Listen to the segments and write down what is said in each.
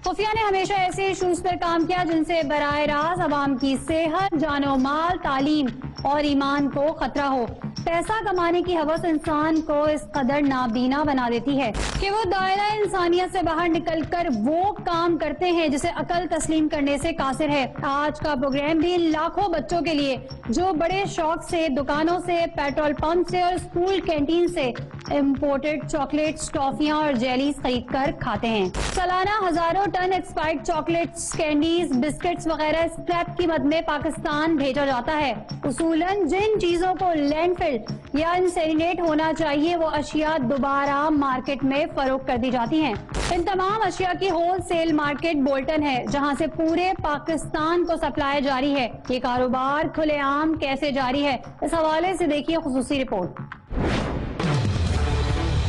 खुफिया ने हमेशा ऐसे इशूज पर काम किया जिनसे बराह रास्त अवाम की सेहत, जानो माल, तालीम और ईमान को खतरा हो। पैसा कमाने की हवस इंसान को इस कदर नाबीना बना देती है कि वो दायरा इंसानियत से बाहर निकलकर वो काम करते हैं जिसे अकल तस्लीम करने से कासिर है। आज का प्रोग्राम भी लाखों बच्चों के लिए जो बड़े शौक से दुकानों से, पेट्रोल पंप से और स्कूल कैंटीन से इम्पोर्टेड चॉकलेट्स, टॉफियां और जेलीज खरीद कर खाते हैं। सालाना हजारों ton expired chocolates, candies, biscuits वगैरह स्क्रैप की मद में पाकिस्तान भेजा जाता है। उसूलन जिन चीजों को लैंडफिल या इंसेरिनेट होना चाहिए वो अशिया दोबारा मार्केट में फरोख्त कर दी जाती हैं। इन तमाम अशिया की होलसेल मार्केट बोल्टन है जहां से पूरे पाकिस्तान को सप्लाई जारी है। ये कारोबार खुलेआम कैसे जारी है, इस हवाले से देखिए खुसूसी रिपोर्ट।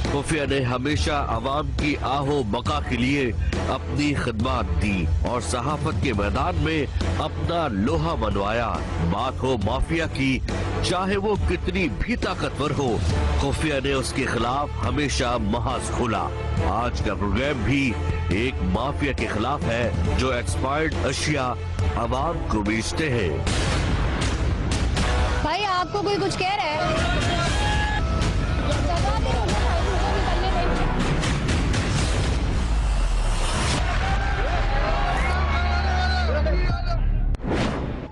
खुफिया ने हमेशा अवाम की आहो बका के लिए अपनी खिदमत दी और सहाफत के मैदान में अपना लोहा मनवाया। बात हो माफिया की, चाहे वो कितनी भी ताकतवर हो, खुफिया ने उसके खिलाफ हमेशा महाज खोला। आज का प्रोग्राम भी एक माफिया के खिलाफ है जो एक्सपायर्ड अशिया अवाम को बेचते हैं। भाई आपको कोई कुछ कह रहा है?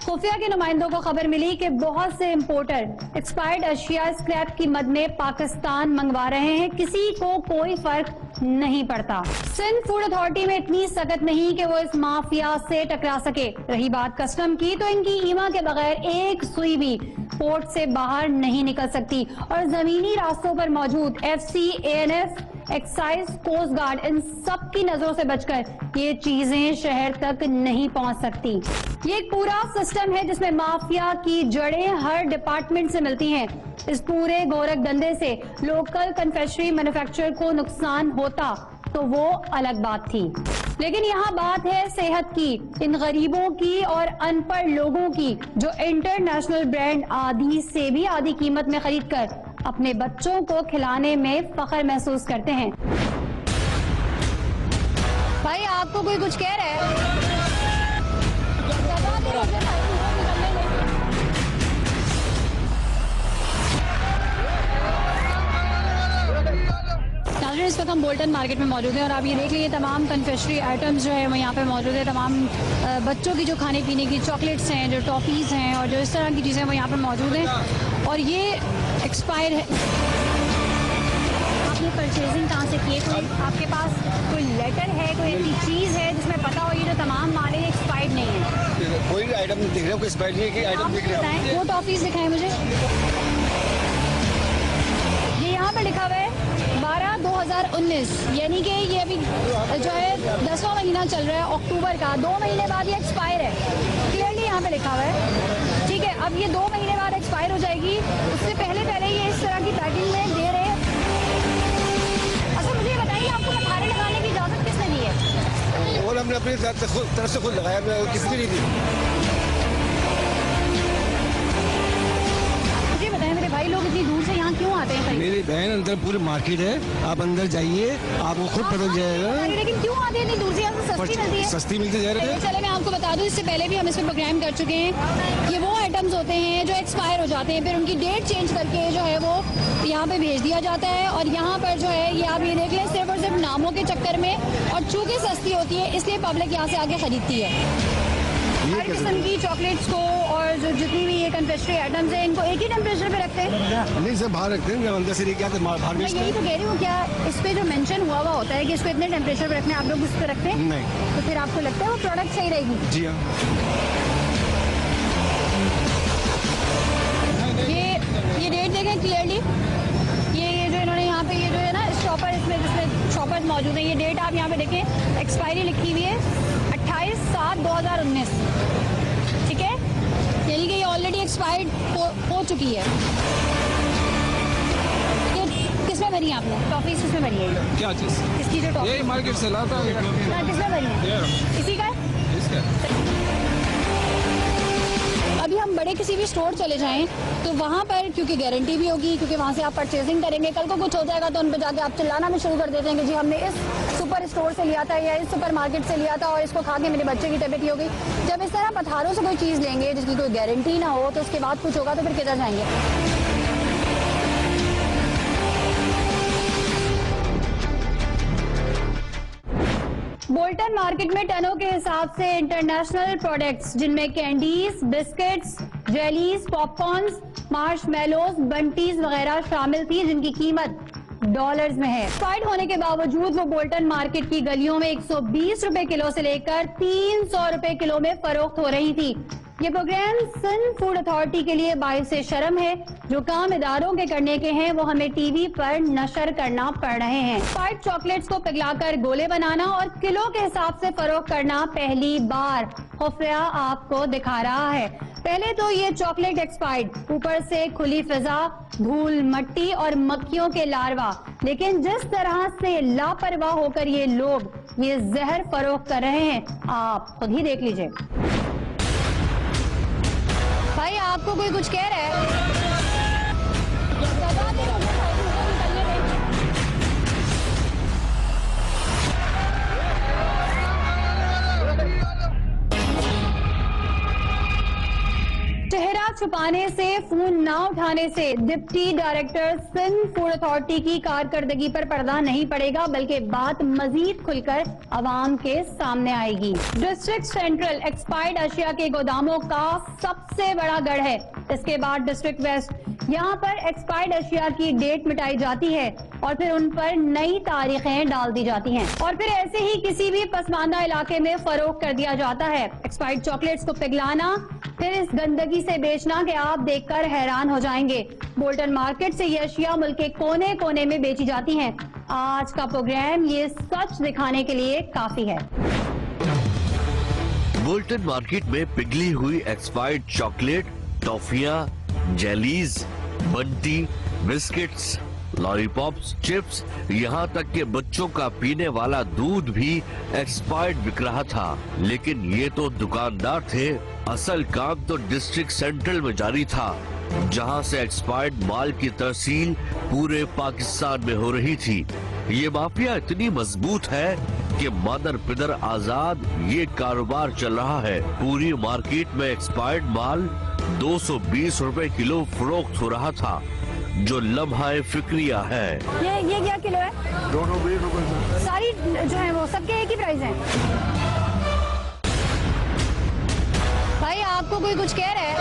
खुफिया के नुमाइंदों को खबर मिली कि बहुत से इम्पोर्टर एक्सपायर्ड अशिया स्क्रैप की मद में पाकिस्तान मंगवा रहे हैं। किसी को कोई फर्क नहीं पड़ता। सिंध फूड अथॉरिटी में इतनी सख्त नहीं कि वो इस माफिया से टकरा सके। रही बात कस्टम की, तो इनकी ईमा के बगैर एक सुई भी पोर्ट से बाहर नहीं निकल सकती और जमीनी रास्तों पर मौजूद FC, ANF, excise, coast guard, इन सब की नजरों से बचकर ये चीजें शहर तक नहीं पहुंच सकती। ये एक पूरा सिस्टम है जिसमें माफिया की जड़ें हर डिपार्टमेंट से मिलती हैं। इस पूरे गोरख धंधे से लोकल कन्फेक्शनरी मैन्युफैक्चरर को नुकसान होता तो वो अलग बात थी, लेकिन यहाँ बात है सेहत की, इन गरीबों की और अनपढ़ लोगों की जो इंटरनेशनल ब्रांड आधी से भी आधी कीमत में खरीद कर अपने बच्चों को खिलाने में फख्र महसूस करते हैं। भाई आपको कोई कुछ कह रहा है? इस वक्त हम बोल्टन मार्केट में मौजूद हैं और आप ये देख लीजिए तमाम कन्फेक्शनरी आइटम्स जो है वो यहाँ पे मौजूद है। तमाम बच्चों की जो खाने पीने की चॉकलेट्स हैं, जो टॉफीज़ हैं और जो इस तरह की चीज़ें वो यहाँ पे मौजूद हैं और ये एक्सपायर है। आपने परचेजिंग कहाँ से की है? कोई आपके पास कोई लेटर है, कोई ऐसी चीज़ है जिसमें पता हो ये जो तमाम माल है एक्सपायर्ड नहीं है? कोई आइटम दिख रहा है, कोई एक्सपायर्ड नहीं है कि आइटम दिख रहा है? वो टॉफीज़ दिखाएं मुझे। ये यहाँ पे लिखा हुआ है 12/2019, यानी कि ये अभी जो है 10वां महीना चल रहा है अक्टूबर का। 2 महीने बाद ये एक्सपायर है, क्लियरली यहाँ पे लिखा हुआ है। ठीक है, अब ये 2 महीने बाद एक्सपायर हो जाएगी, उससे पहले ये इस तरह की पैकिंग में दे रहे हैं। अच्छा मुझे ये बताइए, आपको मठारे लगाने की इजाज़त किसने दी है? और हमने अपनी तरफ से खुद लगाया, किसी की नहीं दी। मेरे भाई लोग इतनी दूर से यहाँ क्यों आते हैं? मेरी बहन अंदर पूरी मार्केट है, आप अंदर जाइए, आपको खुद पता जाएगा। लेकिन क्यों आते हैं इतनी दूर से? यहाँ से सस्ती मिलती है। सस्ती मिलती जा रही है। चले मैं आपको बता दूं, इससे पहले भी हम इसमें प्रोग्राम कर चुके हैं। ये वो आइटम्स होते हैं जो एक्सपायर हो जाते हैं, फिर उनकी डेट चेंज करके जो है वो यहाँ पे भेज दिया जाता है और यहाँ पर जो है ये आप ये देख लें, सिर्फ और सिर्फ नामों के चक्कर में, और चूंकि सस्ती होती है इसलिए पब्लिक यहाँ से आके खरीदती है। हर किस्म की चॉकलेट्स को और जो जितनी भी ये कन्फेक्शनरी आइटम्स हैं इनको एक ही टेम्परेचर पे रखते हैं? नहीं सर, बाहर रखते हैं, अंदर से लेके आते हैं बाहर बेचते हैं। यही तो कह रही हूँ, क्या इस पे जो मेंशन हुआ होता है कि इसको इतने टेम्परेचर पे रखना है, आप लोग उस पे रखते हैं? नहीं। तो फिर आपको लगता है वो प्रोडक्ट सही रहेगी? जी हाँ। ये डेट देखें क्लियरली, ये जो इन्होंने यहाँ पे ये जो है ना शॉपर, इसमें जिसमें शॉपर्स मौजूद हैं, ये डेट आप यहाँ पे देखें, एक्सपायरी लिखी हुई है 28/7/2019। ठीक है, यानी कि ये ऑलरेडी एक्सपायर्ड हो चुकी है। ये किसमें भरी है आपने टॉफीज? किसमें भरी है? क्या चीज़? इसकी जो टॉफी मार्केट से लाता है। किसमें भरी है? इसी का? अभी हम बड़े किसी भी स्टोर चले जाएं तो वहाँ पर क्योंकि गारंटी भी होगी, क्योंकि वहाँ से आप परचेजिंग करेंगे, कल को कुछ हो जाएगा तो उन पर जाके आप चिल्लाना भी शुरू कर देते हैं कि जी हमने इस सुपर स्टोर से लिया था या इस सुपर मार्केट से लिया था और इसको खा के मेरे बच्चे की तबीयत हो गई। जब इस तरह पथारों से कोई चीज़ लेंगे जिसकी कोई गारंटी ना हो तो उसके बाद कुछ होगा तो फिर किधर जाएंगे। बोल्टन मार्केट में टनों के हिसाब से इंटरनेशनल प्रोडक्ट्स जिनमें candies, biscuits, jellies, popcorns, marshmallows, Bounties वगैरह शामिल थी जिनकी कीमत डॉलर्स में है। फाइट होने के बावजूद वो बोल्टन मार्केट की गलियों में 120 रुपए किलो से लेकर 300 रुपए किलो में फरोख्त हो रही थी। ये प्रोग्राम सिंध फूड अथॉरिटी के लिए बाइस शर्म है। जो काम इदारों के करने के हैं वो हमें टीवी पर नशर करना पड़ रहे हैं। फाइट चॉकलेट्स को पिघलाकर गोले बनाना और किलो के हिसाब से फरोख्त करना पहली बार खुफिया आपको दिखा रहा है। पहले तो ये चॉकलेट एक्सपायर्ड, ऊपर से खुली फिजा, धूल मट्टी और मक्खियों के लार्वा। लेकिन जिस तरह से लापरवाह होकर ये लोग ये जहर फरोख्त कर रहे हैं आप खुद ही देख लीजिए। भाई आपको कोई कुछ कह रहा है? चेहरा छुपाने से, फोन ना उठाने से deputy director Sindh food authority की कारकर्दगी पर पर्दा नहीं पड़ेगा, बल्कि बात मजीद खुलकर अवाम के सामने आएगी। डिस्ट्रिक्ट सेंट्रल एक्सपायर्ड अशिया के गोदामों का सबसे बड़ा गढ़ है। इसके बाद डिस्ट्रिक्ट वेस्ट, यहाँ पर एक्सपायर्ड अशिया की डेट मिटाई जाती है और फिर उन पर नई तारीखें डाल दी जाती हैं और फिर ऐसे ही किसी भी पसमानदा इलाके में फरोख्त कर दिया जाता है। एक्सपायर्ड चॉकलेट्स को पिघलाना, फिर इस गंदगी से बेचना कि आप देखकर हैरान हो जाएंगे। बोल्टन मार्केट से ये अशिया मुल्क के कोने कोने में बेची जाती हैं। आज का प्रोग्राम ये सच दिखाने के लिए काफी है। बोल्टन मार्केट में पिघली हुई एक्सपायर्ड चॉकलेट, टॉफियां, jellies, Bounty, biscuits, lollipops, chips, यहाँ तक कि बच्चों का पीने वाला दूध भी एक्सपायर्ड बिक रहा था। लेकिन ये तो दुकानदार थे, असल काम तो डिस्ट्रिक्ट सेंट्रल में जारी था, जहाँ से एक्सपायर्ड माल की तरसील पूरे पाकिस्तान में हो रही थी। ये माफिया इतनी मजबूत है कि मादर पिदर आजाद ये कारोबार चल रहा है। पूरी मार्केट में एक्सपायर्ड माल 220 रुपए किलो फरोख्त हो रहा था, जो लम्हाए फिक्रिया है। ये क्या किलो है? 220 रुपए। सारी जो है वो सबके एक ही प्राइस है। भाई आपको कोई कुछ कह रहा है?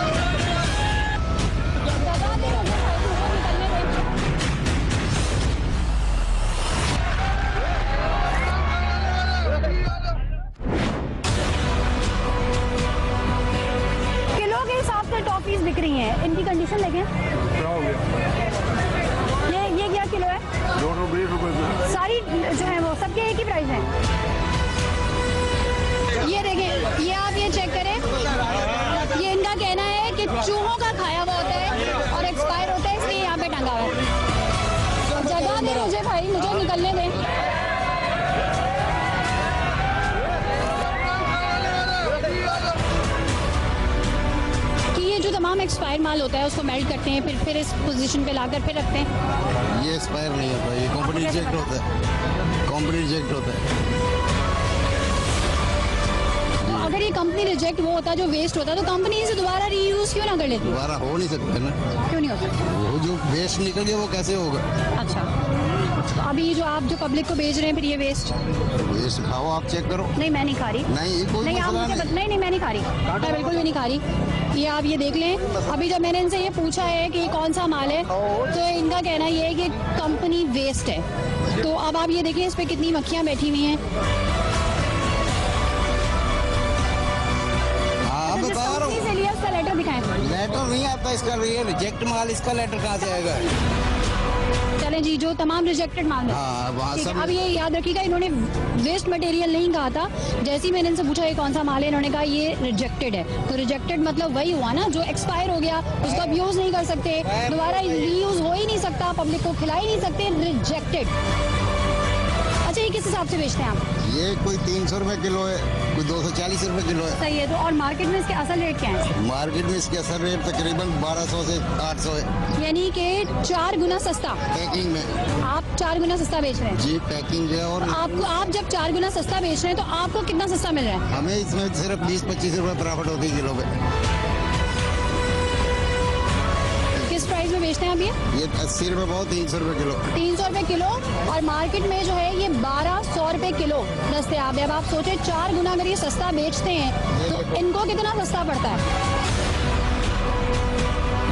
किलो के हिसाब से टॉफीज बिक रही हैं। इनकी कंडीशन देखें। ये क्या किलो है? 220 रुपए। सारी जो है वो सबके एक ही प्राइस है। ये देखें, ये आप ये चेक करें, ये इनका कहना है कि चूहों का खाया हुआ होता है और एक्सपायर होता है, इसलिए यहाँ पे टंगा हुआ है। जगह दे मुझे भाई, मुझे निकलने दें। जो तमाम एक्सपायर माल होता है उसको मेल्ट करते हैं, फिर इस पोजीशन पे लाकर फिर रखते हैं। ये एक्सपायर नहीं होता, ये कंपनी रिजेक्ट होता है, कंपनी रिजेक्ट होता है। तो अगर ये कंपनी रिजेक्ट वो होता जो वेस्ट होता तो कंपनी इसे दोबारा रीयूज क्यों ना कर लेती? दोबारा हो नहीं सकता ना। क्यों नहीं होता? वो जो वेस्ट निकल गया वो कैसे होगा? अच्छा, तो अभी जो आप जो पब्लिक को भेज रहे हैं फिर ये वेस्ट खाओ, आप चेक करो। नहीं मैं नहीं खा रही। नहीं कोई नहीं, आप मुझे नहीं मैं नहीं खा रही, मैं बिल्कुल भी नहीं खा रही। ये आप ये देख लें। अभी जब मैंने इनसे ये पूछा है कि ये कौन सा माल है तो इनका कहना ये है कि कंपनी वेस्ट है। तो अब आप ये देखें इस पे कितनी मक्खियां बैठी हुई हैं। हाँ बता रहा हूँ। से लिया उसका लेटर दिखाएं। लेटर नहीं आता इसका, रिजेक्ट माल, इसका लेटर कहाँ से आएगा? चलें जी, जो तमाम रिजेक्टेड माल है। अब ये याद रखिएगा, इन्होंने वेस्ट मटेरियल नहीं कहा था। जैसे ही मैंने इनसे पूछा ये कौन सा माल है, इन्होंने कहा ये रिजेक्टेड है। तो रिजेक्टेड मतलब वही हुआ ना जो एक्सपायर हो गया, उसको अब यूज नहीं कर सकते, दोबारा रीयूज हो ही नहीं सकता, पब्लिक को खिला ही नहीं सकते, रिजेक्टेड। अच्छा, ये किस किस हिसाब से बेचते हैं आप? ये कोई 300 रुपए किलो है, कोई 240 रुपए किलो है। सही है। तो और मार्केट में इसके असल रेट क्या है? मार्केट में इसके असर रेट तकरीबन 1200 से 800 है। यानी कि 4 गुना सस्ता। पैकिंग में आप 4 गुना सस्ता बेच रहे हैं जी, पैकिंग है। और आप जब 4 गुना सस्ता बेच रहे हैं तो आपको कितना सस्ता मिल रहा है? हमें इसमें सिर्फ 20-25 रुपए प्रॉफिट होती है किलो पे। किस प्राइस में बेचते हैं आप ये 80 रुपए बहुत, 300 रुपए किलो। 300 रुपए किलो। और मार्केट में जो है ये 1200 रुपए किलो दस्तयाब है। अब आप सोचे 4 गुना अगर ये सस्ता बेचते हैं तो इनको कितना सस्ता पड़ता है।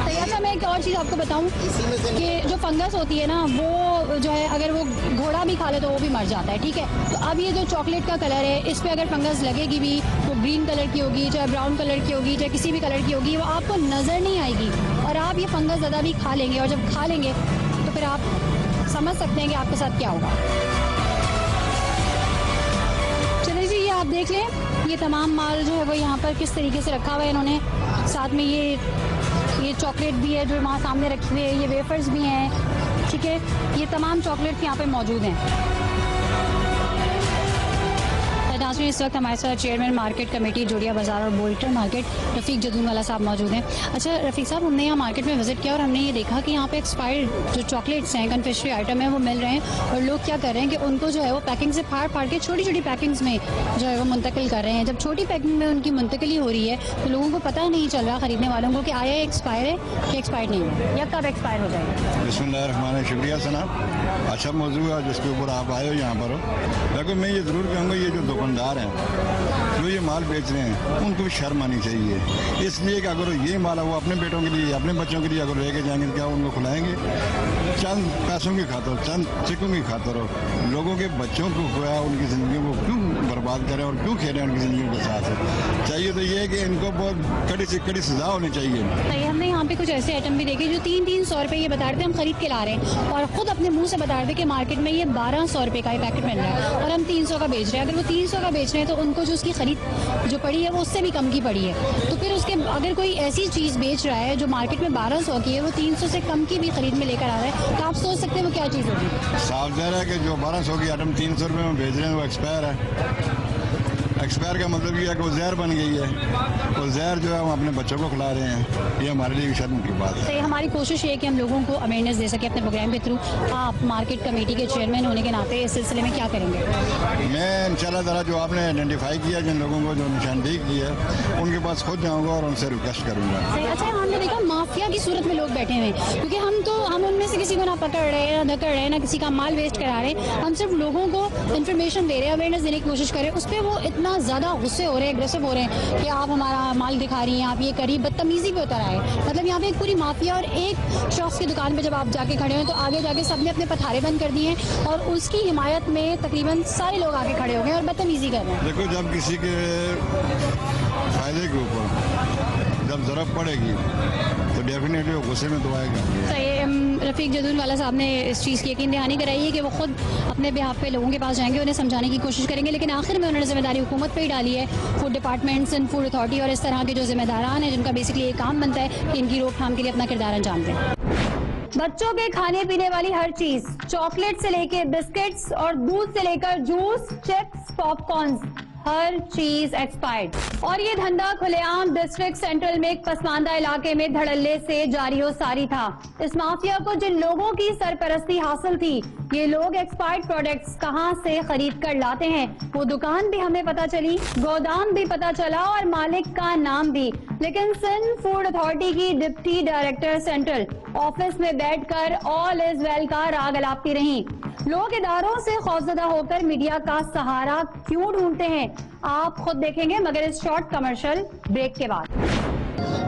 तो अच्छा, मैं एक और चीज़ आपको बताऊं कि जो फंगस होती है ना, वो जो है अगर वो घोड़ा भी खा ले तो वो भी मर जाता है, ठीक है। तो अब ये जो चॉकलेट का कलर है, इस पे अगर फंगस लगेगी भी तो ग्रीन कलर की होगी, चाहे ब्राउन कलर की होगी, चाहे किसी भी कलर की होगी, वो आपको नज़र नहीं आएगी और आप ये फंगस ज़्यादा भी खा लेंगे। और जब खा लेंगे तो फिर आप समझ सकते हैं कि आपके साथ क्या होगा। चलिए जी, ये आप देख लें, ये तमाम माल जो है वो यहाँ पर किस तरीके से रखा हुआ है इन्होंने। साथ में ये चॉकलेट भी है जो वहाँ सामने रखी हुई है, ये वेफर्स भी हैं, ठीक है। ये तमाम चॉकलेट्स यहाँ पे मौजूद हैं। नाज़रीन, इस वक्त हमारे साथ चेयरमैन मार्केट कमेटी जोड़िया बाजार और बोल्टर मार्केट रफ़ीक जदूनवाला साहब मौजूद हैं। अच्छा रफ़ीक साहब, हमने यहाँ मार्केट में विजिट किया और हमने ये देखा कि यहाँ पे एक्सपायर्ड जो चॉकलेट्स हैं, कन्फेक्शनरी आइटम है, वो मिल रहे हैं। और लोग क्या कर रहे हैं कि उनको जो है वो पैकिंग से फाड़ के छोटी छोटी पैकिंग्स में जो है वो मुंतकिल कर रहे हैं। जब छोटी पैकिंग में उनकी मुंतकिली हो रही है तो लोगों को पता नहीं चल रहा, खरीदने वालों को, कि आया एक्सपायर है कि एक्सपायर नहीं है, या कब एक्सपायर हो जाएगा। बिस्मिल्लाह, शुक्रिया सना, अच्छा मौजू है जिसके ऊपर आप आए हो यहाँ पर हो। लेकिन मैं ये ज़रूर कहूँगा, ये जो दुकानदार हैं जो ये माल बेच रहे हैं उनको भी शर्म आनी चाहिए। इसलिए कि अगर ये माल है वो अपने बेटों के लिए, अपने बच्चों के लिए अगर लेके जाएंगे तो क्या उनको खिलाएंगे? चंद पैसों की खातर, चंद चिकों की खातर हो लोगों के बच्चों को खोया, उनकी ज़िंदगी को क्यों बर्बाद करें और क्यों खेलें उनकी ज़िंदगी के साथ? चाहिए तो ये है कि इनको बहुत कड़ी से कड़ी सजा होनी चाहिए। हमने यहाँ पे कुछ ऐसे आइटम भी देखे जो 300-300 रुपए ये बता रहे थे हम खरीद के ला रहे हैं, और खुद अपने मुंह से बता रहे थे कि मार्केट में ये 1200 रुपए का ये पैकेट मिल रहा है और हम 300 का बेच रहे हैं। अगर वो 300 का बेच रहे हैं तो उनको जो उसकी खरीद जो पड़ी है वो उससे भी कम की पड़ी है। तो फिर उसके अगर कोई ऐसी चीज़ बेच रहा है जो मार्केट में 1200 की है, वो 300 से कम की भी खरीद में लेकर आ रहा है, तो आप सोच सकते हैं वो क्या चीज़ होगी। साफ ज़ाहिर है कि जो 1200 की आइटम 300 रुपये में बेच रहे हैं वो एक्सपायर है। एक्सपायर का मतलब ये है कि वो जहर बन गई है, वो जहर जो है हम अपने बच्चों को खिला रहे हैं। ये हमारे लिए शर्म की बात है। तो हमारी कोशिश ये है कि हम लोगों को अवेयरनेस दे सके अपने प्रोग्राम के थ्रू। आप मार्केट कमेटी के चेयरमैन होने के नाते इस सिलसिले में क्या करेंगे? मैं इंशाल्लाह ताला जो आपने आइडेंटिफाई किया, जिन लोगों को जो निशानदेही की है, उनके पास खुद जाऊँगा और उनसे रिक्वेस्ट करूँगा। अच्छा, हमने देखा माफिया की सूरत में लोग बैठे हुए हैं, क्योंकि हम उनमें से किसी को ना पकड़ रहे हैं, ना धकड़ रहे हैं, ना किसी का माल वेस्ट करा रहे हैं। हम सिर्फ लोगों को इन्फॉर्मेशन दे रहे हैं, अवेयरनेस देने की कोशिश कर रहे हैं। उस पर वो इतना ज़्यादा गुस्से हो रहे हैं, एग्रेसिव हो रहे हैं कि आप हमारा माल दिखा रही हैं, आप ये करिए, बदतमीजी पे उतर आए। मतलब यहाँ पे एक पूरी माफिया, और एक शख्स की दुकान पे जब आप जाके खड़े हैं तो आगे जाके सबने अपने पथारे बंद कर दिए हैं और उसकी हिमायत में तकरीबन सारे लोग आके खड़े हो गए और बदतमीजी कर रहे हैं। देखो, जब किसी के फायदे के ऊपर जब ज़रूरत पड़ेगी तो डेफिनेटली वो गुस्से में तो आएगा। सही। रफ़ीक जदूनवाला साहब ने इस चीज़ की यकीन दहानी कराई है कि वो खुद अपने बिहाफ पे लोगों के पास जाएंगे, उन्हें समझाने की कोशिश करेंगे, लेकिन आखिर में उन्होंने जिम्मेदारी हुकूमत पे ही डाली है। Food departments and food authority और इस तरह के जो जिम्मेदारान हैं, जिनका बेसिकली ये काम बनता है कि इनकी रोकथाम के लिए अपना किरदार अंजाम दें। बच्चों के खाने पीने वाली हर चीज, चॉकलेट से लेके बिस्किट्स और दूध से लेकर जूस, चिप्स, पॉपकॉर्न, हर चीज एक्सपायर्ड। और ये धंधा खुलेआम डिस्ट्रिक्ट सेंट्रल में एक पसमानदा इलाके में धड़ल्ले से जारी हो सारी था। इस माफिया को जिन लोगों की सरपरस्ती हासिल थी, ये लोग एक्सपायर्ड प्रोडक्ट्स कहां से खरीद कर लाते हैं, वो दुकान भी हमें पता चली, गोदाम भी पता चला और मालिक का नाम भी। लेकिन सिंध फूड अथॉरिटी की डिप्टी डायरेक्टर सेंट्रल ऑफिस में बैठकर ऑल इज वेल का राग अलापती रही। लोग इदारों से खौफजदा होकर मीडिया का सहारा क्यों ढूंढते हैं, आप खुद देखेंगे, मगर इस शॉर्ट कमर्शियल ब्रेक के बाद।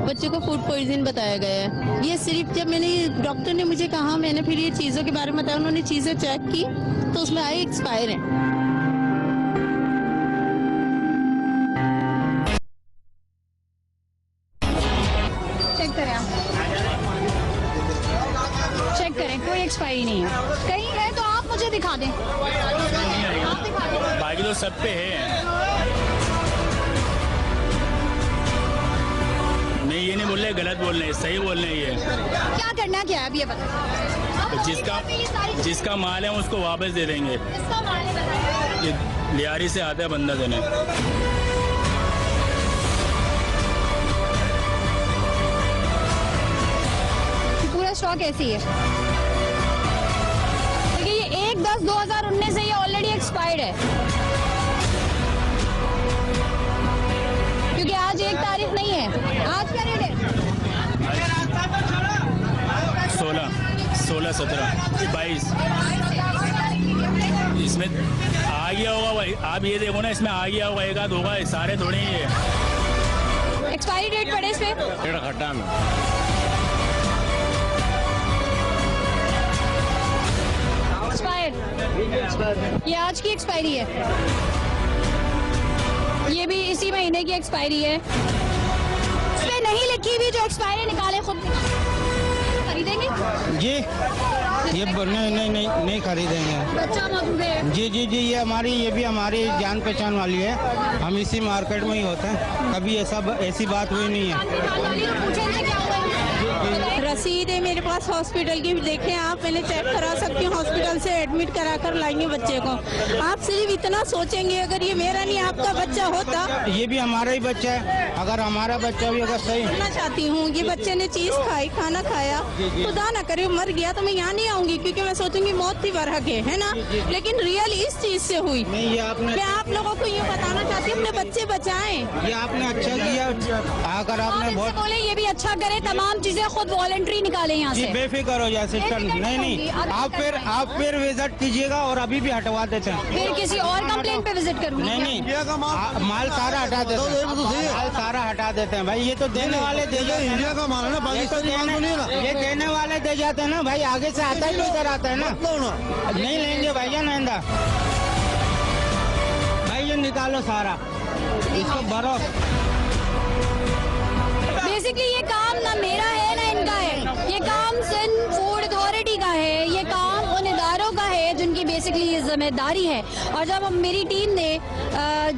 बच्चे को फूड पॉइजन बताया गया है। ये सिर्फ जब मैंने डॉक्टर ने मुझे कहा, मैंने फिर ये चीज़ों के बारे में बताया, उन्होंने चीज़ें चेक की तो उसमें आए एक्सपायर है। चेक करें, आप चेक करें, कोई एक्सपायरी नहीं है। कहीं है तो आप मुझे दिखा दें, आप दिखा दें। बाकी तो सब पे है। मैं ये नहीं बोल रहे गलत बोल रहे, सही बोल रहे हैं। ये क्या करना क्या है अब ये बताएं। जिसका माल है उसको वापस दे देंगे। इसका माल है, बताएं। ये लियारी से आता है बंदा देने। पूरा स्टॉक ऐसी है। देखिए ये 1/10/2019 से ये ऑलरेडी एक्सपायर्ड है, क्योंकि आज 1 तारीख नहीं है। आज क्या रेट है? 16, 17, 22 इसमें आ गया होगा भाई। आप ये देखो ना, इसमें आ गया होगा, एक आध होगा, सारे थोड़े ही है। एक्सपायरी डेट पड़े इस पे? खट्टा में एक्सपायर्ड, ये आज की एक्सपायरी है, ये भी इसी महीने की एक्सपायरी है। इस पे नहीं लिखी हुई जो एक्सपायरी निकाले खुद खरीदेंगे जी ये नहीं खरीदेंगे। बच्चा मौजूद है। जी जी जी ये भी हमारी जान पहचान वाली है, हम इसी मार्केट में ही होते हैं, कभी ऐसी बात हुई नहीं है। पूछेंगे क्या हुआ? रसीद है मेरे पास हॉस्पिटल की, देखें आप, मैंने चेक करा सकती हूँ, हॉस्पिटल से एडमिट करा कर लाएंगे बच्चे को। आप सिर्फ इतना सोचेंगे, अगर ये मेरा नहीं आपका बच्चा होता। ये भी हमारा ही बच्चा है, अगर हमारा बच्चा भी अगर सही कहना चाहती हूँ, ये बच्चे ने चीज खाई, खाना खाया, खुदा ना करे मर गया तो मैं यहाँ नहीं आऊंगी, क्योंकि मैं सोचूंगी मौत ही बरहक है ना, लेकिन रियल इस चीज से हुई। नहीं, ये आपने, मैं आप लोगों को ये बताना चाहती हूँ, अपने बच्चे बचाएं। ये आपने अच्छा किया, अगर आपने बहुत बोले ये भी अच्छा करे, तमाम चीजें खुद वॉलंटरी निकाले यहाँ जी से। बेफिक्र हो जाए सिस्टर। नहीं आप फिर विजिट कीजिएगा और अभी भी हटवा देते हैं। फिर किसी और कंप्लेंट पे विजिट करूंगी। नहीं माल सारा हटा देते हैं, माल सारा हटा देते हैं भाई। ये तो देने वाले दे जाते हैं, इंडिया का माल है ना, पाकिस्तानी माल तो नहीं है ना। ये देने वाले दे जाते हैं ना भाई, आगे से आता ही इधर आता है ना। नहीं लेंगे भैया नंदा भाई, ये निकालो सारा, इसको भरो। बेसिकली ये काम ना मेरा है ना इनका है, ये काम सिंध फूड अथॉरिटी का है, ये काम उन इदारों का है जिनकी बेसिकली ये जिम्मेदारी है। और जब हम मेरी टीम ने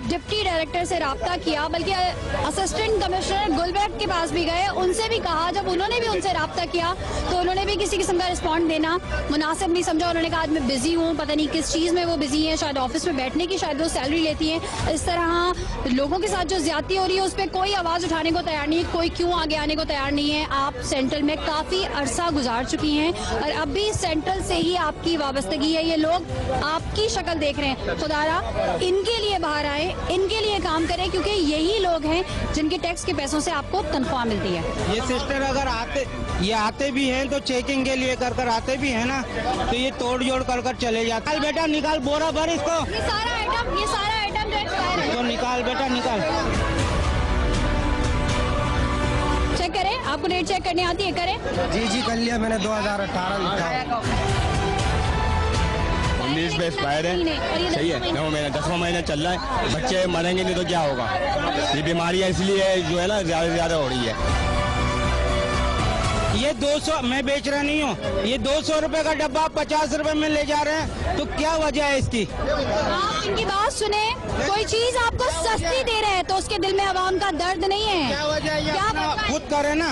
डिप्टी डायरेक्टर से रब्ता किया, बल्कि असिस्टेंट कमिश्नर गुलबर्ग के पास भी गए, उनसे भी कहा, जब उन्होंने भी उनसे रब्ता किया तो उन्होंने भी किसी किस्म का रिस्पॉन्ड देना मुनासिब नहीं समझा। उन्होंने कहा आज मैं बिजी हूँ, पता नहीं किस चीज़ में वो बिजी हैं, शायद ऑफिस में बैठने की, शायद वो सैलरी लेती हैं। इस तरह लोगों के साथ जो ज्यादती हो रही है उस पर कोई आवाज़ उठाने को तैयार नहीं, कोई क्यों आगे आने को तैयार नहीं है। आप सेंट्रल में काफ़ी अरसा गुजार चुकी हैं और अब भी सेंट्रल से ही आपकी वाबस्तगी है। ये लोग आपकी शक्ल देख रहे हैं, खुदारा इनके लिए बाहर आए, इनके लिए काम करें, क्योंकि यही लोग हैं जिनके टैक्स के पैसों से आपको तनख्वाह मिलती है। ये सिस्टर अगर आते भी हैं तो चेकिंग के लिए कर आते भी हैं ना, तो ये तोड़ जोड़ कर चले जाते। निकाल बेटा निकाल, बोरा भर इसको, ये सारा आइटम जो एक्सपायर है तो निकाल बेटा निकाल। चेक करें, आपको डेट चेक करनी आती है? करें। जी कर लिया मैंने, 2018 लिखा। 19 में एक्सपायर है, सही है। 9 महीने 10वां महीना चल रहा है, बच्चे मरेंगे नहीं तो क्या होगा। ये बीमारियाँ इसलिए जो है ना ज्यादा से ज्यादा हो रही है। ये 200 मैं बेच रहा नहीं हूँ, ये 200 रुपए का डब्बा 50 रुपए में ले जा रहे हैं, तो क्या वजह है इसकी? आप इनकी बात सुने, कोई चीज आपको सस्ती दे रहे हैं तो उसके दिल में आवाम का दर्द नहीं है। क्या वजह है? क्या अपना वजह है? खुद करे ना,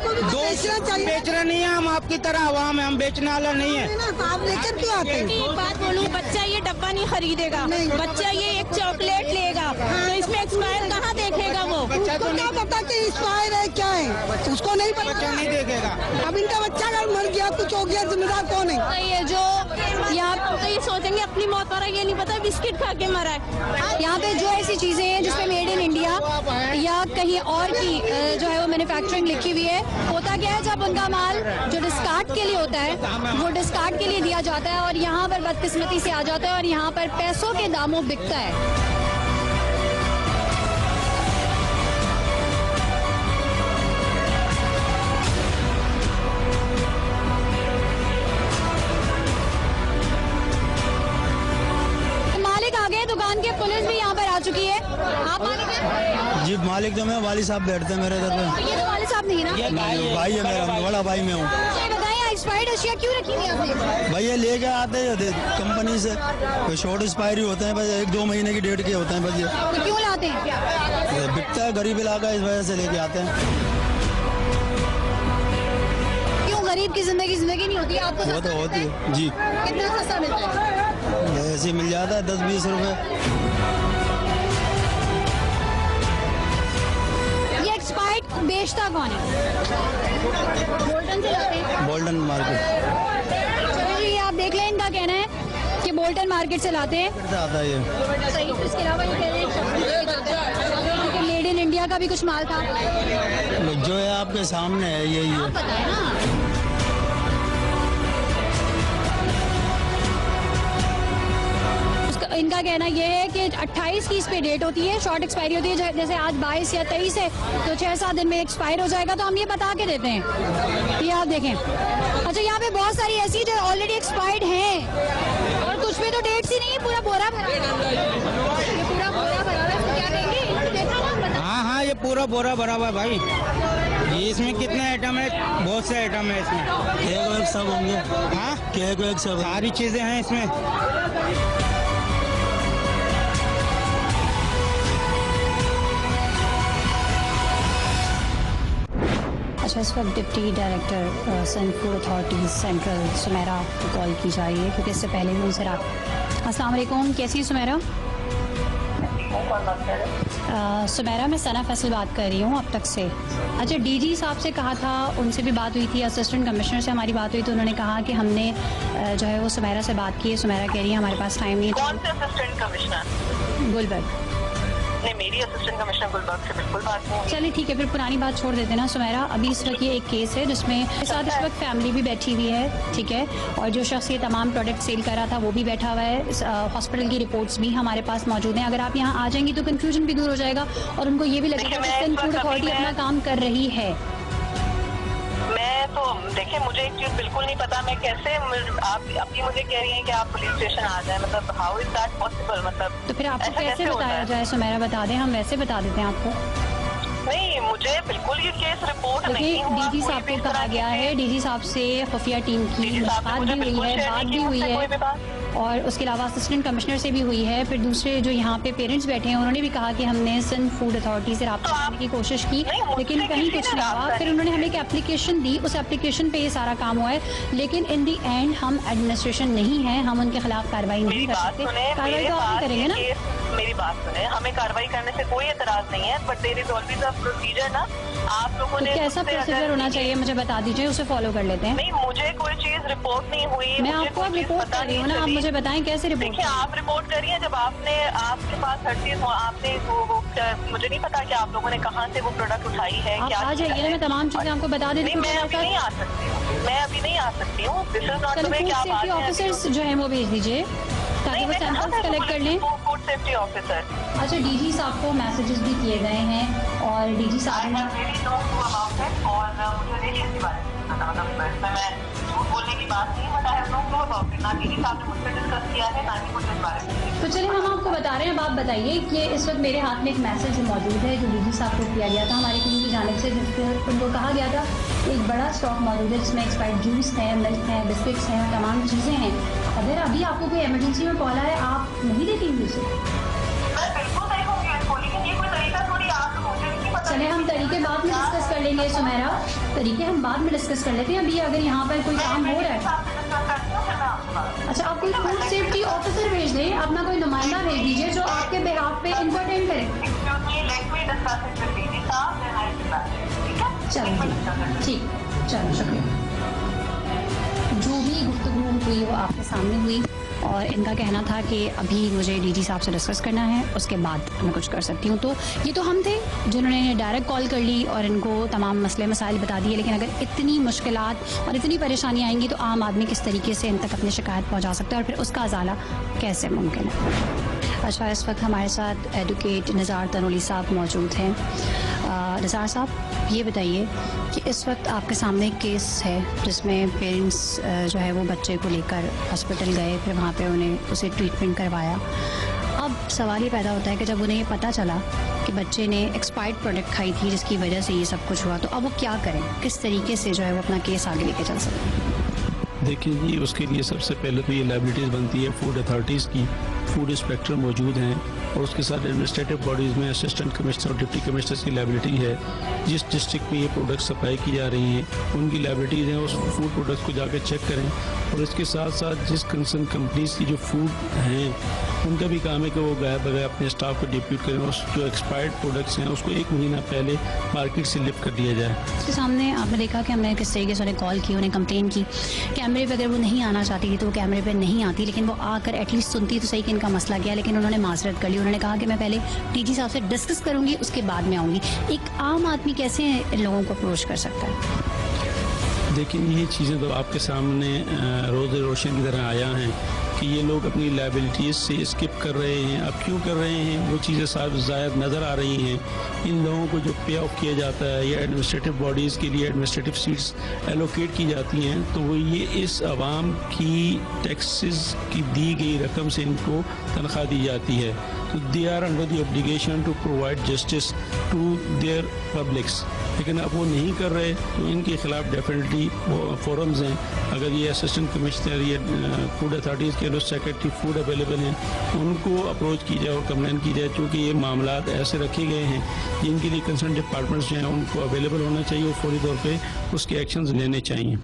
बेच रहे नहीं है हम, आपकी तरह आवाम है, हम बेचने वाला नहीं है। आप लेकर क्यों आते हैं? एक बात बोलूं, बच्चा ये डब्बा नहीं खरीदेगा, बच्चा ये एक चॉकलेट लेगा, तो इसमें एक्सपायर कहाँ देखेगा वो? बच्चा तो नहीं पता कि एक्सपायर है क्या है, उसको नहीं बच्चा नहीं देखेगा। अब इनका बच्चा अगर मर गया, कुछ हो गया, जिम्मेदार कौन है? ये जो यहाँ तो ये सोचेंगे अपनी मौत पर, ये नहीं पता बिस्किट खा के मरा है। यहाँ पे जो ऐसी चीजें हैं जिसपे मेड इन इंडिया या कहीं और की जो है वो मैन्युफैक्चरिंग लिखी हुई है, होता क्या है, जब उनका माल जो डिस्कार्ड के लिए होता है वो डिस्कार्ड के लिए दिया जाता है और यहाँ पर बदकिस्मती से आ जाता है और यहाँ पर पैसों के दामों बिकता है। दुकान के पुलिस भी यहाँ पर आ चुकी है। आप मालिक हैं? जी मालिक तो मैं, वाली साहब बैठते हैं मेरे इधर पे। ये तो वाले साहब नहीं है ना? भाई है मेरा, बड़ा भाई मैं हूँ। तो बताइए एक्सपायर्ड अशिया क्यों रखी हुई है आपने? भाई ये लेके आते हैं कंपनी से, कोई शॉर्ट एक्सपायरी होते हैं बस, 1-2 महीने की डेट के होते हैं बस। ये तो क्यों लाते हैं? बिकता है, गरीब इलाका, इस वजह से लेके आते हैं। क्यों गरीब की जिंदगी नहीं होती है? आपको वो तो होती है जी। कितना सस्ता मिलता है? ऐसे ही मिल जाता है 10-20 रुपए। ये एक्सपायर्ड बेचता कौन है? बोल्टन से लाते हैं? बोल्टन मार्केट चलो जी, ये आप देख लें, इनका कहना है कि बोल्टन मार्केट से लाते हैं। से आता है ये। सही। इसके अलावा ये कह रहे हैं कि मेड इन इंडिया का भी कुछ माल था। जो है आपके सामने है यही है। पता है ना। इनका कहना यह है कि 28 की इस पे डेट होती है, शॉर्ट एक्सपायरी होती है। जैसे आज 22 या 23 है तो 6-7 दिन में एक्सपायर हो जाएगा, तो हम ये बता के देते हैं। ये आप देखें। अच्छा, यहाँ पे बहुत सारी ऐसी जो ऑलरेडी एक्सपायर्ड हैं और कुछ पे तो डेट्स ही नहीं है। पूरा बोरा भरा है, ये पूरा बोरा भरा है। इसको क्या कहेंगे? देखा ना, बता। हाँ, ये पूरा बोरा भरा हुआ है भाई। ये इसमें कितने आइटम है? बहुत से आइटम है इसमें। एक सब होंगे। हाँ, एक सब सारी चीजें हैं इसमें। अच्छा, इस वक्त डिप्टी डायरेक्टर सन फूड अथॉरिटीज सेंट्रल सुमेरा को कॉल की जा रही है, क्योंकि इससे पहले भी उनसे अस्सलाम वालेकुम, कैसी है सुमेरा? सुमेरा, मैं सना फैसल बात कर रही हूँ अब तक से। अच्छा, डीजी साहब से कहा था, उनसे भी बात हुई थी, असिस्टेंट कमिश्नर से हमारी बात हुई तो उन्होंने कहा कि हमने जो है वो सुमेरा से बात की है। सुमेरा कह रही है हमारे पास टाइम नहीं। कौन से असिस्टेंट कमिश्नर? गुलबर्ग। नहीं, मेरी असिस्टेंट कमिश्नर गुलबर्ग से बिल्कुल बात नहीं। चलिए ठीक है, फिर पुरानी बात छोड़ देते ना सुमेरा। अभी इस वक्त ये एक केस है जिसमें साथ इस वक्त फैमिली भी बैठी हुई है, ठीक है, और जो शख्स ये तमाम प्रोडक्ट सेल कर रहा था वो भी बैठा हुआ है। हॉस्पिटल की रिपोर्ट्स भी हमारे पास मौजूद हैं। अगर आप यहाँ आ जाएंगी तो कंफ्यूजन भी दूर हो जाएगा और उनको ये भी लगेगा कि सन फूड अथॉरिटी अपना काम कर रही है। तो देखिए, मुझे एक चीज बिल्कुल नहीं पता, मैं कैसे आप अभी मुझे कह रही हैं कि आप पुलिस स्टेशन आ जाए, मतलब हाउ इज दैट पॉसिबल? मतलब तो फिर आपको कैसे बताया जाए सुमेरा? बता दें, हम वैसे बता देते हैं आपको। नहीं, मुझे बिल्कुल ये केस रिपोर्ट नहीं हुआ। डीजी साहब को कहा गया है, डीजी साहब से खुफिया टीम की मुलाकात भी हुई है, बात भी हुई है, और उसके अलावा असिस्टेंट कमिश्नर से भी हुई है। फिर दूसरे जो यहाँ पे पेरेंट्स बैठे हैं उन्होंने भी कहा कि हमने सन फूड अथॉरिटी से रब्ता करने की कोशिश की, लेकिन कहीं कुछ नहीं हुआ। फिर उन्होंने हमें एक एप्लीकेशन दी, उस एप्लीकेशन पे ये सारा काम हुआ है, लेकिन इन दी एंड हम एडमिनिस्ट्रेशन नहीं है, हम उनके खिलाफ कार्रवाई नहीं कर सकते। कार्रवाई तो आप करेंगे ना? मेरी बात सुने, हमें कार्रवाई करने से कोई एतराज नहीं है, but there is always a procedure ना। आप लोगों ने कैसा प्रोसीजर होना चाहिए मुझे बता दीजिए, उसे फॉलो कर लेते हैं। नहीं, मुझे कोई चीज रिपोर्ट नहीं हुई। मैं आपको अब रिपोर्ट कर रही हूँ ना, आप मुझे बताएं कैसे रिपोर्ट? देखिए, आप रिपोर्ट करिए जब आपके पास हर चीज आपने वो मुझे नहीं पता कि आप लोगों ने कहाँ से वो प्रोडक्ट उठाई है। आप आ जाइए ना, मैं तमाम चीजें आपको बता देती हूँ। मैं अभी नहीं आ सकती हूँ, मैं अभी नहीं आ सकती हूँ। This is not the way कि आप आ जाएं। ऑफिसर्स जो है वो भेज दीजिए ताकि वो सैंपल्स कलेक्ट कर लें। Food safety officer. अच्छा, डीजी साहब को मैसेजेस भी किए गए हैं और डीजी साहब ने और मुझे नहीं इसके बारे में पता, मतलब मैं झूठ बोलने की बात नहीं बताया ना, डीजी साहब ने मुझसे डिस्कस किया है, ना ही मुझे इस बारे में। तो चलिए, हम आपको बता रहे हैं। अब आप बताइए कि इस वक्त मेरे हाथ में एक मैसेज मौजूद है जो डीजी साहब को किया गया था हमारी टीम की जानिब से, जिसमें उनको कहा गया था एक बड़ा स्टॉक मौजूद है जिसमें एक्सपायर्ड जूस है, मिल्क है, बिस्किट्स हैं, तमाम चीज़ें हैं। अगर अभी आपको कोई इमरजेंसी में कॉल आए, आप नहीं देखेंगे उसे? मैं बिल्कुल देखूंगी इसको, लेकिन ये कोई तरीका थोड़ी आप मुझे नहीं पता। चले, हम तरीके बाद में डिस्कस कर लेंगे सुमेरा, तरीके हम बाद में डिस्कस कर लेते हैं। अभी अगर यहाँ पर कोई काम हो रहा है, अच्छा, आप कोई फूड सेफ्टी ऑफिसर भेज दें, अपना कोई नुमाइंदा भेज दीजिए जो आपके बिहाफ पे इम्पोर्टेंट करे। चलो ठीक, चलो शुक्रिया। जो भी गुफ्तगू हुई वो आपके सामने हुई और इनका कहना था कि अभी मुझे डीजी साहब से डिस्कस करना है, उसके बाद मैं कुछ कर सकती हूँ। तो ये तो हम थे जिन्होंने डायरेक्ट कॉल कर ली और इनको तमाम मसले मसाइल बता दिए, लेकिन अगर इतनी मुश्किलात और इतनी परेशानी आएंगी तो आम आदमी किस तरीके से इन तक अपनी शिकायत पहुँचा सकता है और फिर उसका अजाला कैसे मुमकिन है? अच्छा, इस वक्त हमारे साथ एडवोकेट निज़ार तनोली साहब मौजूद हैं। निज़ार साहब, ये बताइए कि इस वक्त आपके सामने एक केस है जिसमें पेरेंट्स जो है वो बच्चे को लेकर हॉस्पिटल गए, फिर वहाँ पे उन्हें उसे ट्रीटमेंट करवाया। अब सवाल ये पैदा होता है कि जब उन्हें ये पता चला कि बच्चे ने एक्सपायर्ड प्रोडक्ट खाई थी जिसकी वजह से ये सब कुछ हुआ, तो अब वो क्या करें? किस तरीके से जो है वो अपना केस आगे लेके चल सकते हैं? देखिए जी, उसके लिए सबसे पहले तो ये लायबिलिटीज़ बनती है फूड अथॉरिटीज़ की फूड इंस्पेक्टर मौजूद हैं और उसके साथ एडमिनिस्ट्रेटिव बॉडीज़ में असिस्टेंट कमिश्नर और डिप्टी कमिश्नर की लायबिलिटी है। जिस डिस्ट्रिक्ट में ये प्रोडक्ट सप्लाई की जा रही हैं उनकी लायबिलिटीज़ हैं, उस फूड प्रोडक्ट को जाकर चेक करें। और इसके साथ साथ जिस कंसर्न कंपनीज की जो फूड हैं उनका भी काम है कि वो गए बगैर अपने स्टाफ को डिप्यूट करें और जो एक्सपायर्ड प्रोडक्ट्स हैं उसको 1 महीना पहले मार्केट से लिफ्ट कर दिया जाए। इसके सामने आपने देखा कि हमने किस तरीके से उन्हें कॉल की, उन्हें कंप्लेन की। कैमरे पे अगर वो नहीं आना चाहती थी तो वो कैमरे पे नहीं आती, लेकिन वो आकर एटलीस्ट सुनती तो सही कि इनका मसला क्या है। लेकिन उन्होंने माजरत कर ली, उन्होंने कहा कि मैं पहले डीजी साहब से डिस्कस करूंगी, उसके बाद में आऊंगी। एक आम आदमी कैसे लोगों को अप्रोच कर सकता है? देखिए, ये चीज़ें तो आपके सामने रोज़ रोशन की तरह आया हैं कि ये लोग अपनी लायबिलिटीज़ से स्किप कर रहे हैं। अब क्यों कर रहे हैं वो चीज़ें साफ ज़ाहिर नज़र आ रही हैं। इन लोगों को जो पे ऑफ किया जाता है या एडमिनिस्ट्रेटिव बॉडीज़ के लिए एडमिनिस्ट्रेटिव सीट्स एलोकेट की जाती हैं तो वो ये इस आवाम की टैक्सेस की दी गई रकम से इनको तनख्वाह दी जाती है। तो they are under the obligation to provide justice to their publics, लेकिन अब वो नहीं कर रहे तो इनके खिलाफ डेफिनेटली फोरम्स हैं। अगर ये असिस्टेंट कमिश्नर या फूड अथॉरिटीज़ के जो सेक्रेटरी फूड अवेलेबल हैं उनको अप्रोच की जाए और कंप्लेन की जाए, क्योंकि ये मामला ऐसे रखे गए हैं जिनके लिए कंसर्न डिपार्टमेंट्स जो हैं उनको अवेलेबल होना चाहिए और फौरी तौर पे उसके एक्शंस लेने चाहिए।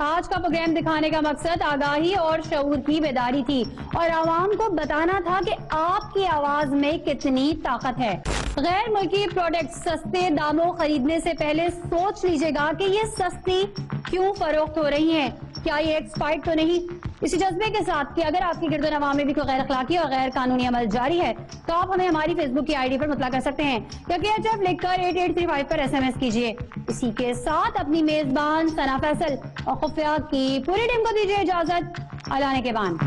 आज का प्रोग्राम दिखाने का मकसद आगाही और शऊर की बेदारी थी और आवाम को बताना था कि आपकी आवाज में कितनी ताकत है। गैर मुल्की प्रोडक्ट सस्ते दामों खरीदने से पहले सोच लीजिएगा कि ये सस्ती क्यों फरोख्त हो रही हैं, क्या ये एक्सपायर्ड तो नहीं। इसी जज्बे के साथ कि अगर आपकी गिरदोनवा में भी कोई गैर अखलाकी और गैर कानूनी अमल जारी है तो आप हमें हमारी फेसबुक की आईडी पर मुतला कर सकते हैं या KHF लिखकर 8835 पर SMS कीजिए। इसी के साथ अपनी मेजबान सना फैसल और खुफिया की पूरी टीम को दीजिए इजाजत। अल्लाह ने के बान।